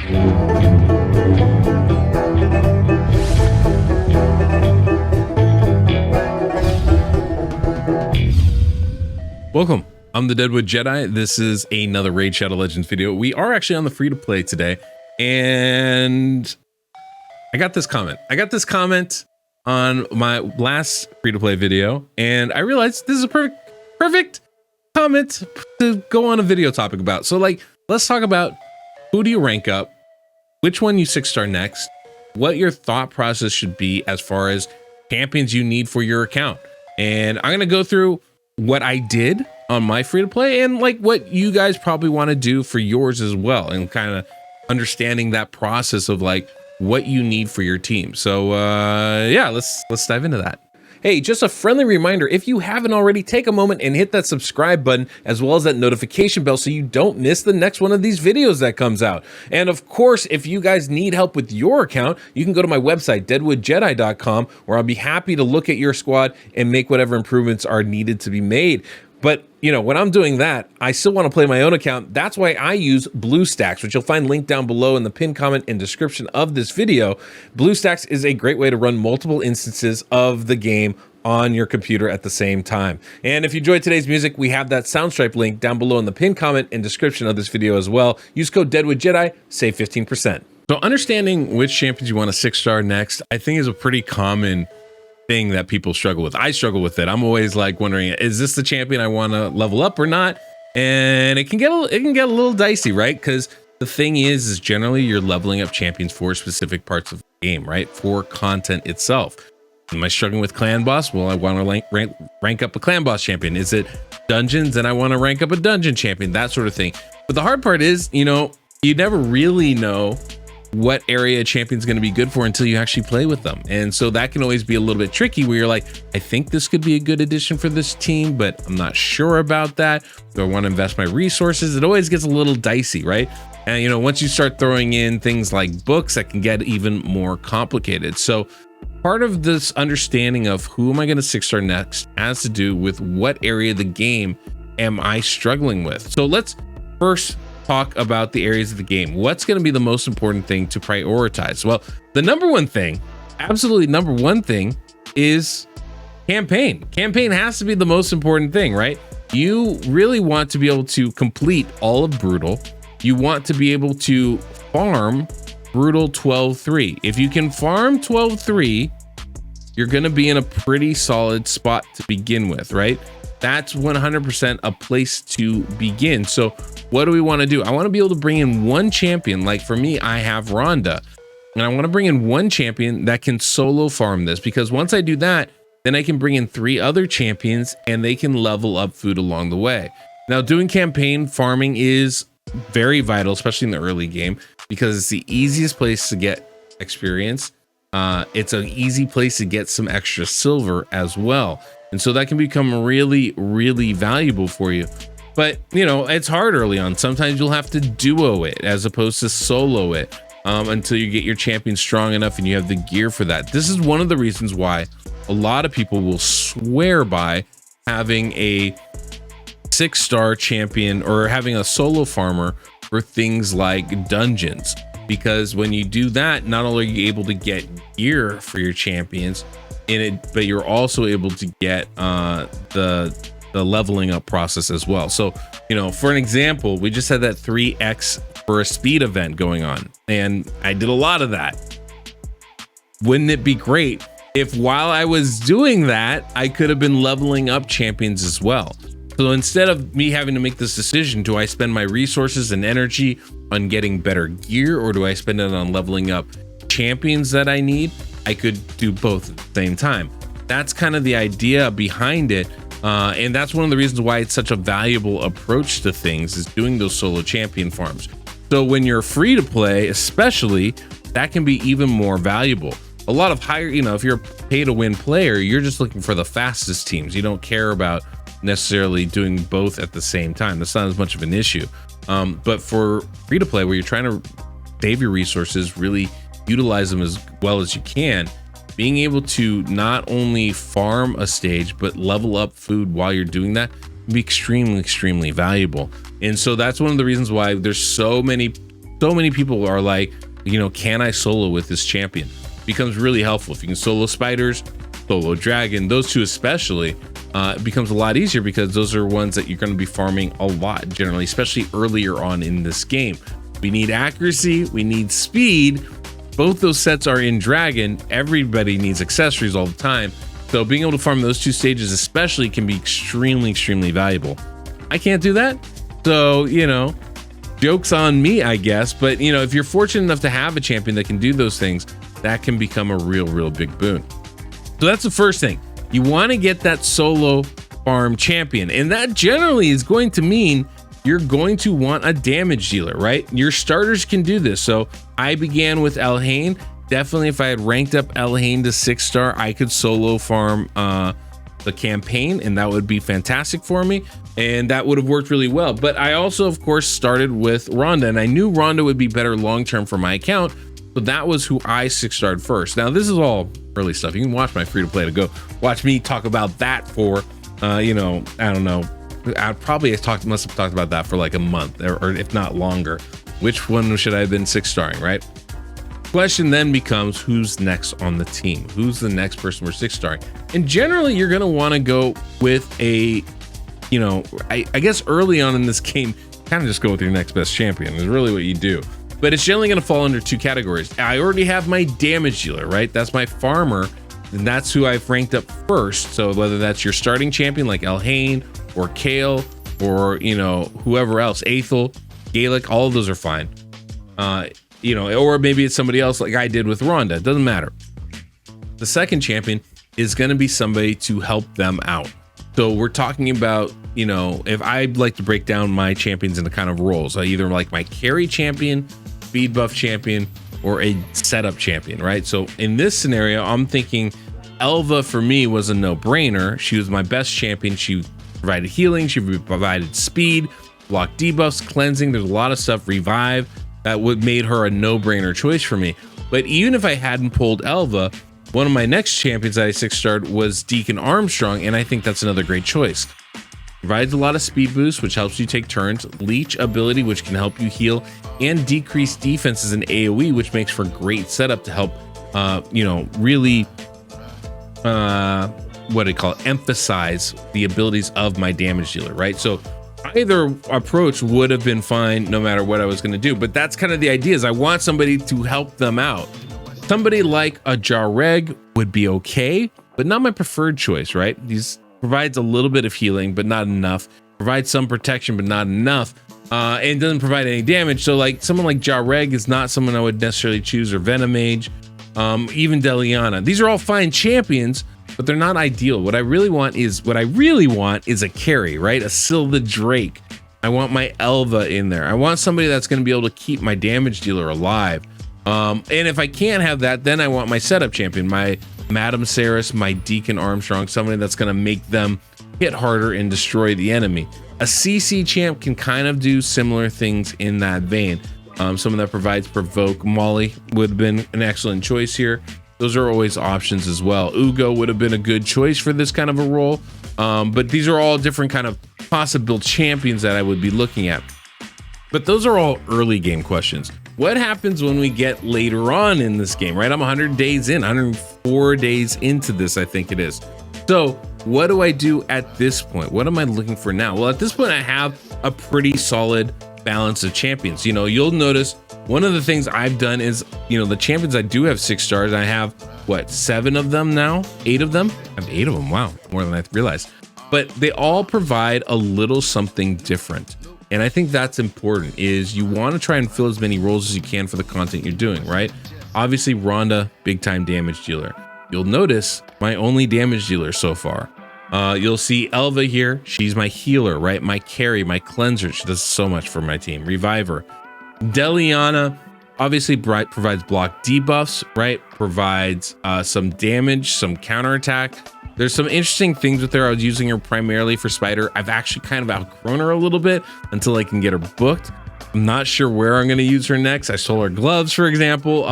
Welcome, I'm the DeadwoodJedi. This is another Raid Shadow Legends video. We are actually on the free-to-play today, and I got this comment on my last free-to-play video, and I realized this is a perfect comment to go on a video topic about. So let's talk about who do you rank up, which one you 6-star next, what your thought process should be as far as champions you need for your account. And I'm gonna go through what I did on my free-to-play and what you guys probably want to do for yours as well, and kind of understanding that process of what you need for your team. So yeah, let's dive into that. Hey, just a friendly reminder, if you haven't already, take a moment and hit that subscribe button as well as that notification bell so you don't miss the next one of these videos that comes out. And of course, if you guys need help with your account, you can go to my website, DeadwoodJedi.com, where I'll be happy to look at your squad and make whatever improvements are needed to be made. But when I'm doing that, I still want to play my own account. That's why I use BlueStacks, which you'll find linked down below in the pinned comment and description of this video. BlueStacks is a great way to run multiple instances of the game on your computer at the same time. And if you enjoyed today's music, we have that SoundStripe link down below in the pinned comment and description of this video as well. Use code DeadwoodJedi, save 15%. So understanding which champions you want to 6-star next, I think is a pretty common thing that people struggle with. I struggle with it. I'm always wondering, is this the champion I want to level up or not? And it can get a little dicey, right? Because the thing is generally you're leveling up champions for specific parts of the game, right? For content itself. Am I struggling with clan boss? Well, I want to rank up a clan boss champion. Is it dungeons and I want to rank up a dungeon champion? That sort of thing. But the hard part is, you never really know what area a champion's going to be good for until you actually play with them. And so that can always be a little bit tricky where you're like, I think this could be a good addition for this team, but I'm not sure about that. Do I want to invest my resources? It always gets a little dicey, right? And once you start throwing in things like books, that can get even more complicated. So part of this understanding of who am I going to 6-star next has to do with what area of the game am I struggling with. So let's first talk about the areas of the game. What's going to be the most important thing to prioritize? Well, the number one thing, absolutely number one thing, is campaign. Campaign has to be the most important thing, right? You really want to be able to complete all of Brutal. You want to be able to farm Brutal 12-3. If you can farm 12-3, you're going to be in a pretty solid spot to begin with, right? That's 100% a place to begin. So what do we want to do? I want to be able to bring in one champion. Like for me, I have Rhonda, and I want to bring in one champion that can solo farm this, because once I do that, then I can bring in 3 other champions and they can level up food along the way. Now, doing campaign farming is very vital, especially in the early game, because it's the easiest place to get experience. It's an easy place to get some extra silver as well. And so that can become really, really valuable for you. But, it's hard early on. Sometimes you'll have to duo it as opposed to solo it until you get your champion strong enough and you have the gear for that. This is one of the reasons why a lot of people will swear by having a 6-star champion or having a solo farmer for things like dungeons. Because when you do that, not only are you able to get gear for your champions in it, but you're also able to get the leveling up process as well. So, for an example, we just had that 3x for a speed event going on, and I did a lot of that. Wouldn't it be great if while I was doing that, I could have been leveling up champions as well? So instead of me having to make this decision, do I spend my resources and energy on getting better gear, or do I spend it on leveling up champions that I need? I could do both at the same time. That's kind of the idea behind it. And that's one of the reasons why it's such a valuable approach to things, is doing those solo champion farms. So when you're free to play, especially, that can be even more valuable. A lot of higher, if you're a pay to win player, you're just looking for the fastest teams. You don't care about necessarily doing both at the same time. That's not as much of an issue. But for free to play, where you're trying to save your resources, really utilize them as well as you can, being able to not only farm a stage but level up food while you're doing that can be extremely valuable. And so that's one of the reasons why there's so many So many people are like, you know, can I solo with this champion? Becomes really helpful if you can solo spiders, solo dragon, those two especially. It becomes a lot easier because those are ones that you're going to be farming a lot generally, especially earlier on in this game. We need accuracy, we need speed. Both those sets are in dragon. Everybody needs accessories all the time. So being able to farm those two stages especially can be extremely, extremely valuable. I can't do that. So, you know, joke's on me, I guess. But, you know, if you're fortunate enough to have a champion that can do those things, that can become a real big boon. So that's the first thing. You want to get that solo farm champion. And that generally is going to mean you're going to want a damage dealer, right? Your starters can do this. So I began with Elhain. Definitely if I had ranked up Elhain to 6-star, I could solo farm the campaign, and that would be fantastic for me. And that would have worked really well. But I also, of course, started with Rhonda, and I knew Rhonda would be better long-term for my account. So that was who I 6-starred first. Now, this is all early stuff. You can watch my free-to-play to go watch me talk about that for, you know, I don't know. I probably must have talked about that for like a month or if not longer. Which one should I have been 6-starring, right? Question then becomes, who's next on the team? Who's the next person we're 6-starring? And generally, you're going to want to go with a, you know, I guess early on in this game, kind of just go with your next best champion is really what you do. But it's generally going to fall under two categories. I already have my damage dealer, right? That's my farmer, and that's who I've ranked up first. So whether that's your starting champion like Elhain or Kale or, you know, whoever else, Aethel, Gaelic, all of those are fine. You know, or maybe it's somebody else like I did with Rhonda. It doesn't matter. The second champion is going to be somebody to help them out. So we're talking about, you know, if I'd like to break down my champions into kind of roles, I either like my carry champion, speed buff champion, or a setup champion, right? So in this scenario, I'm thinking Elva for me was a no-brainer. She was my best champion. She provided healing, she provided speed, block debuffs, cleansing. There's a lot of stuff, revive, that would made her a no-brainer choice for me. But even if I hadn't pulled Elva, one of my next champions that I 6-starred was Deacon Armstrong, and I think that's another great choice. Provides a lot of speed boost, which helps you take turns, leech ability, which can help you heal, and decrease defenses in AoE, which makes for great setup to help, you know, really, what do you call it, emphasize the abilities of my damage dealer, right? So either approach would have been fine no matter what I was going to do, but that's kind of the idea, is I want somebody to help them out. Somebody like a Jareg would be okay, but not my preferred choice, right? These provides a little bit of healing, but not enough. Provides some protection, but not enough. And doesn't provide any damage. So like someone like Jareg is not someone I would necessarily choose, or Venomage, even Deliana. These are all fine champions, but they're not ideal. What I really want is a carry, right? A Silva Drake. I want my Elva in there. I want somebody that's going to be able to keep my damage dealer alive. And if I can't have that, then I want my setup champion, my Madam Saris, my Deacon Armstrong, somebody that's going to make them hit harder and destroy the enemy. A CC champ can kind of do similar things in that vein. Someone that provides provoke. Molly would have been an excellent choice here. Those are always options as well. Ugo would have been a good choice for this kind of a role. But these are all different kind of possible champions that I would be looking at. But those are all early game questions. What happens when we get later on in this game, right? I'm 100 days in, 104 days into this, I think it is. So what do I do at this point? What am I looking for now? Well, at this point, I have a pretty solid balance of champions. You know, you'll notice one of the things I've done is, you know, the champions I do have 6 stars. I have, what, 7 of them now? 8 of them? I have 8 of them. Wow, more than I realized. But they all provide a little something different. And I think that's important, is you want to try and fill as many roles as you can for the content you're doing, right? Obviously, Rhonda, big time damage dealer. You'll notice my only damage dealer so far. You'll see Elva here. She's my healer, right? My carry, my cleanser. She does so much for my team. Reviver. Deliana obviously provides block debuffs, right? Provides some damage, some counterattack. There's some interesting things with her. I was using her primarily for Spider. I've actually kind of outgrown her a little bit until I can get her booked. I'm not sure where I'm going to use her next. I stole her gloves, for example,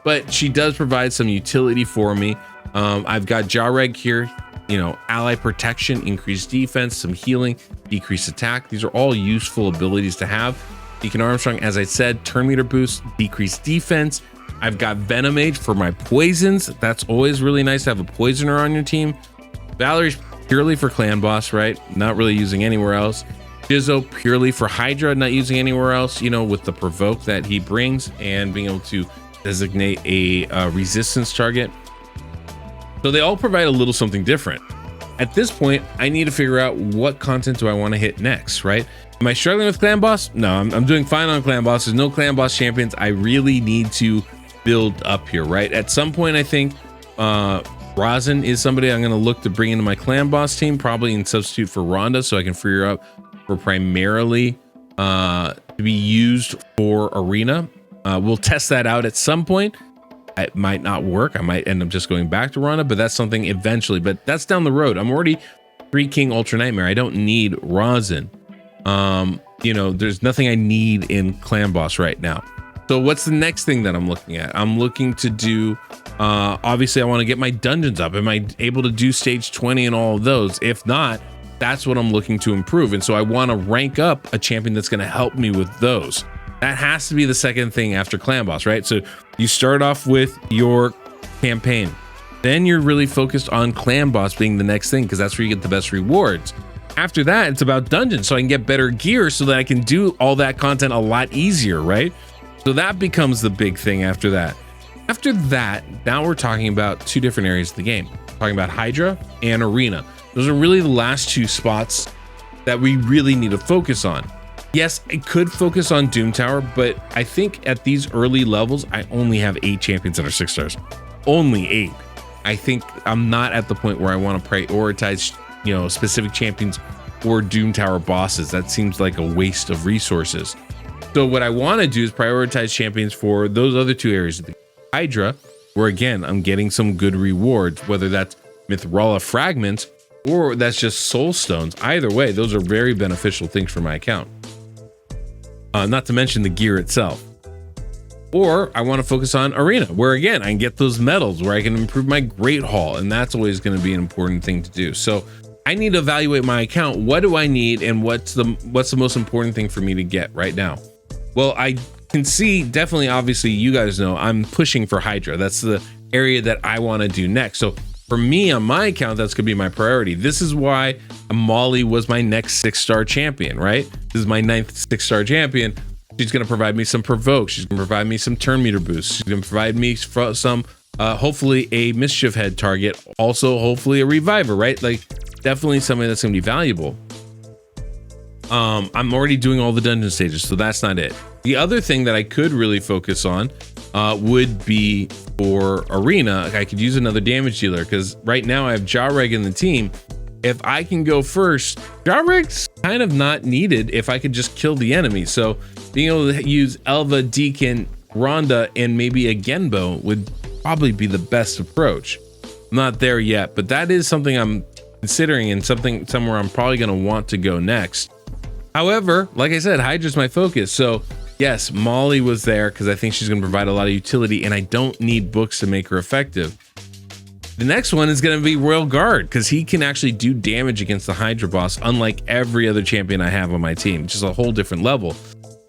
but she does provide some utility for me. I've got Jareg here, you know, ally protection, increased defense, some healing, decreased attack. These are all useful abilities to have. Deacon Armstrong, as I said, turn meter boost, decreased defense. I've got Venomage for my poisons. That's always really nice to have a poisoner on your team. Valerie's purely for clan boss, right? Not really using anywhere else. Jizzo purely for Hydra, not using anywhere else, you know, with the provoke that he brings and being able to designate a resistance target. So they all provide a little something different. At this point, I need to figure out what content do I want to hit next, right? Am I struggling with clan boss? No, I'm doing fine on clan boss. There's no clan boss champions. I really need to build up here, right? At some point, I think Rosin is somebody I'm going to look to bring into my clan boss team, probably in substitute for Rhonda, so I can free her up for primarily to be used for arena. We'll test that out at some point. It might not work. I might end up just going back to Rhonda, but that's something eventually. But that's down the road. I'm already 3 King Ultra Nightmare. I don't need Rosin. You know, there's nothing I need in clan boss right now. So what's the next thing that I'm looking at? I'm looking to do, obviously I want to get my dungeons up. Am I able to do stage 20 and all of those? If not, that's what I'm looking to improve. And so I want to rank up a champion that's going to help me with those. That has to be the second thing after clan boss, right? So you start off with your campaign. Then you're really focused on clan boss being the next thing, because that's where you get the best rewards. After that, it's about dungeons, so I can get better gear so that I can do all that content a lot easier, right? So that becomes the big thing after that. After that, now we're talking about 2 different areas of the game. We're talking about Hydra and Arena. Those are really the last 2 spots that we really need to focus on. Yes, I could focus on Doom Tower, but I think at these early levels, I only have 8 champions that are 6 stars. Only 8. I think I'm not at the point where I want to prioritize, you know, specific champions or Doom Tower bosses. That seems like a waste of resources. So what I want to do is prioritize champions for those other 2 areas of the Hydra, where again, I'm getting some good rewards, whether that's Mithrala fragments or that's just soul stones. Either way, those are very beneficial things for my account. Not to mention the gear itself. Or I want to focus on Arena, where again, I can get those medals, where I can improve my Great Hall, and that's always going to be an important thing to do. So I need to evaluate my account. What do I need, and what's the most important thing for me to get right now? Well, I can see, definitely, obviously, you guys know I'm pushing for Hydra. That's the area that I want to do next. So for me on my account, that's going to be my priority. This is why Molly was my next 6-star champion, right? This is my 9th 6-star champion. She's going to provide me some provoke. She's going to provide me some turn meter boosts. She's going to provide me some, hopefully a mischief head target. Also, hopefully a reviver, right? Like definitely something that's going to be valuable. I'm already doing all the dungeon stages, so that's not it. The other thing that I could really focus on would be for Arena. I could use another damage dealer, because right now I have Jareg in the team. If I can go first, Jareg's kind of not needed if I could just kill the enemy. So being able to use Elva, Deacon, Rhonda, and maybe a Genbo would probably be the best approach. I'm not there yet, but that is something I'm considering, and somewhere I'm probably going to want to go next. However, like I said, Hydra's my focus. So yes, Molly was there because I think she's going to provide a lot of utility, and I don't need books to make her effective. The next one is going to be Royal Guard, because he can actually do damage against the Hydra boss, unlike every other champion I have on my team, just a whole different level.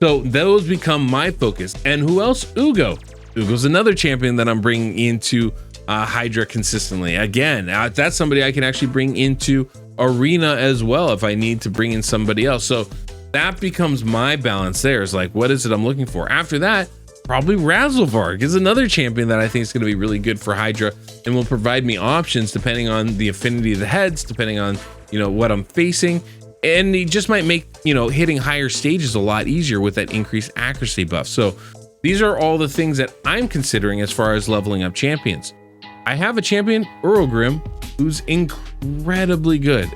So those become my focus. And who else? Ugo. Ugo's another champion that I'm bringing into Hydra consistently. Again, that's somebody I can actually bring into Arena as well if I need to bring in somebody else. So that becomes my balance there. Is like, what is it I'm looking for? After that, probably Razzlevarg is another champion that I think is going to be really good for Hydra and will provide me options depending on the affinity of the heads, depending on, you know, what I'm facing. And he just might make, you know, hitting higher stages a lot easier with that increased accuracy buff. So these are all the things that I'm considering as far as leveling up champions. I have a champion, Urogrim, who's incredibly good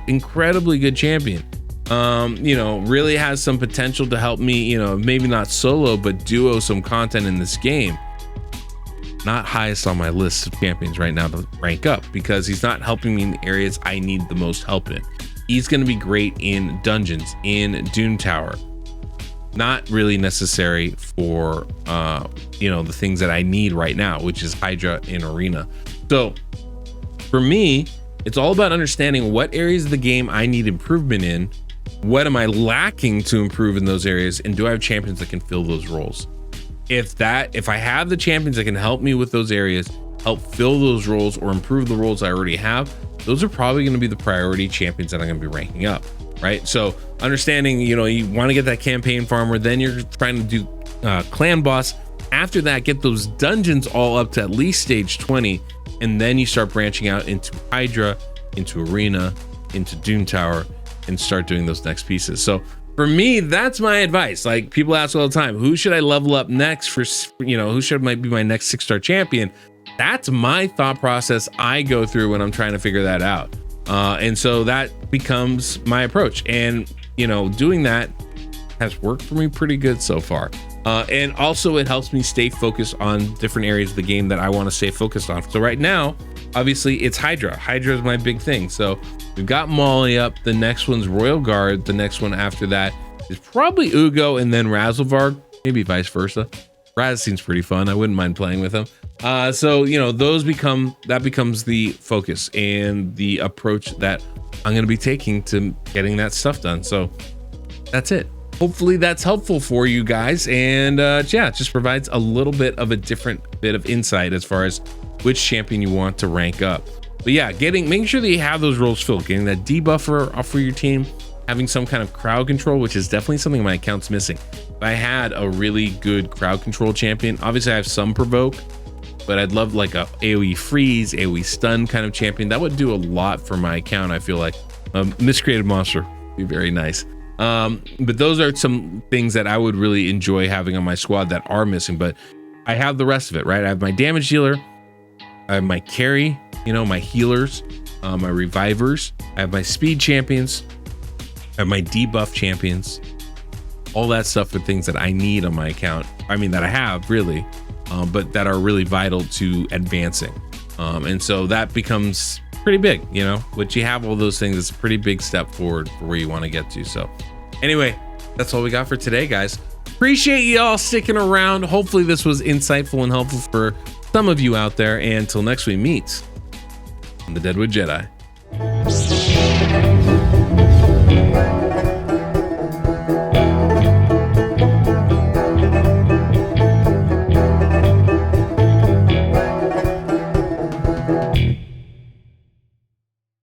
champion. You know, really has some potential to help me, you know, maybe not solo, but duo some content in this game. Not highest on my list of champions right now to rank up, because he's not helping me in the areas I need the most help in. He's going to be great in dungeons, in Doom Tower. Not really necessary for, you know, the things that I need right now, which is Hydra and Arena. So for me, it's all about understanding what areas of the game I need improvement in, What am I lacking to improve in those areas? And do I have champions that can fill those roles? If I have the champions that can help me with those areas, help fill those roles or improve the roles I already have, those are probably going to be the priority champions that I'm going to be ranking up, right? So understanding, you want to get that campaign farmer, then you're trying to do clan boss. After that, get those dungeons all up to at least stage 20, and then you start branching out into Hydra, into Arena, into Doom Tower, and start doing those next pieces. So for me, that's my advice. Like, people ask all the time, who should I level up next for, who might be my next 6-star champion? That's my thought process I go through when I'm trying to figure that out. And so that becomes my approach. And, doing that has worked for me pretty good so far. And also it helps me stay focused on different areas of the game that I want to stay focused on. So right now, obviously it's Hydra. Hydra is my big thing. So we've got Molly up. The next one's Royal Guard. The next one after that is probably Ugo and then Razzlevarg, maybe vice versa. Raz seems pretty fun. I wouldn't mind playing with him. So, that becomes the focus and the approach that I'm going to be taking to getting that stuff done. So that's it. Hopefully that's helpful for you guys. And it just provides a little bit of a different bit of insight as far as which champion you want to rank up. But yeah, making sure that you have those roles filled, getting that debuffer off for your team, having some kind of crowd control, which is definitely something my account's missing. If I had a really good crowd control champion, obviously I have some provoke, but I'd love like a AoE freeze, AoE stun kind of champion. That would do a lot for my account. I feel like a miscreated monster would be very nice. But those are some things that I would really enjoy having on my squad that are missing, but I have the rest of it, right? I have my damage dealer, I have my carry, my healers, my revivers, I have my speed champions, I have my debuff champions, all that stuff are things that I need on my account. I mean, that I have really, but that are really vital to advancing. And so that becomes pretty big, but you have all those things. It's a pretty big step forward for where you want to get to. So anyway, that's all we got for today, guys. Appreciate you all sticking around. Hopefully this was insightful and helpful for some of you out there. And until next we meet on the Deadwood Jedi.